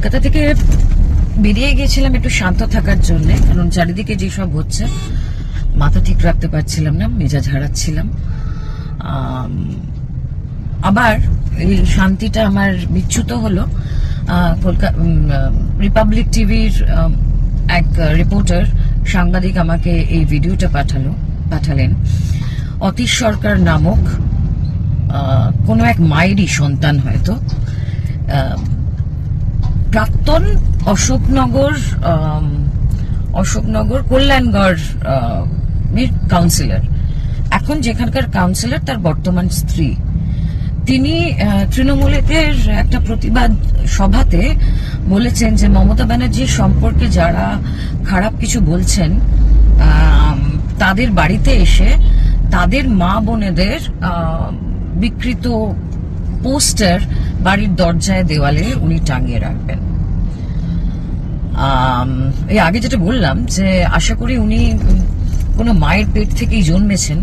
কলকাতা থেকে বেরিয়ে গিয়েছিলাম একটু শান্ত থাকার জন্য, কারণ চারিদিকে যেসব হচ্ছে মাথা ঠিক রাখতে পারছিলাম না, মেজাজ হারাচ্ছিলাম। আবার এই শান্তিটা আমার বিচ্যুত হলো। রিপাবলিক টিভির এক রিপোর্টার, সাংবাদিক আমাকে এই ভিডিওটা পাঠালেন। অতীশ সরকার নামক কোনো এক মায়েরই সন্তান, হয়তো প্রাক্তন অশোকনগর কল্যাণগড় কাউন্সিলর, এখন যেখানকার কাউন্সিলর তার বর্তমান স্ত্রী, তিনি তৃণমূলের একটা প্রতিবাদ সভাতে বলেছেন যে মমতা ব্যানার্জির সম্পর্কে যারা খারাপ কিছু বলছেন তাদের বাড়িতে এসে তাদের মা বোনেদের বিকৃত পোস্টার বাড়ির দরজায় দেওয়ালে উনি টাঙিয়ে রাখবেন। এই আগে যেটা বললাম যে আশা করি উনি কোনো মায়ের পেট থেকেই জন্মেছেন,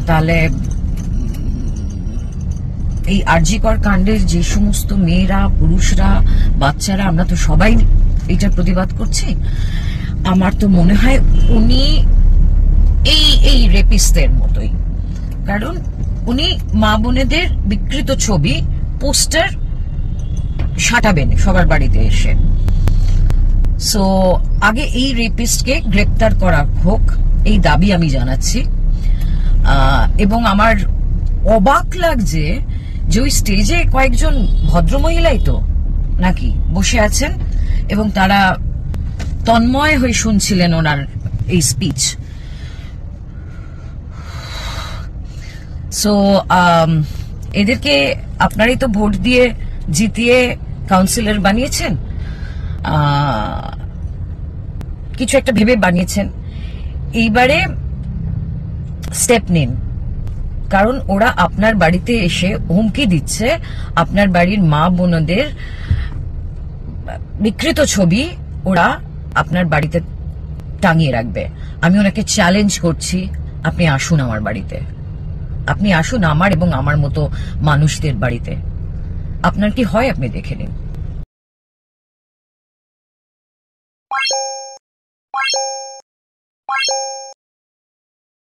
তাহলে এই আরজিকর কাণ্ডের যে সমস্ত মেয়েরা, পুরুষরা, বাচ্চারা, আমরা তো সবাই এইটার প্রতিবাদ করছি। আমার তো মনে হয় উনি এই রেপিস্টদের মতোই, কারণ উনি মা বোনেদের বিকৃত ছবি পোস্টার সাঁটাবেন সবার বাড়িতে এসে। সো আগে এই রেপিস্টকে গ্রেপ্তার করা হোক, এই দাবি আমি জানাচ্ছি। এবং আমার অবাক লাগছে যে ওই স্টেজে কয়েকজন ভদ্রমহিলাই তো নাকি বসে আছেন এবং তারা তন্ময় হয়ে শুনছিলেন ওনার এই স্পিচ। সো এদেরকে আপনারাই তো ভোট দিয়ে জিতিয়ে কাউন্সিলর বানিয়েছেন, কিছু একটা ভেবে বানিয়েছেন। এইবারে স্টেপ নিন, কারণ ওরা আপনার বাড়িতে এসে হুমকি দিচ্ছে আপনার বাড়ির মা বোনদের বিকৃত ছবি ওরা আপনার বাড়িতে টাঙিয়ে রাখবে। আমি ওনাকে চ্যালেঞ্জ করছি, আপনি আসুন আমার বাড়িতে, আপনি আসুন আমার এবং আমার মতো মানুষদের বাড়িতে। আপনার কি হয় আপনি দেখে নিন।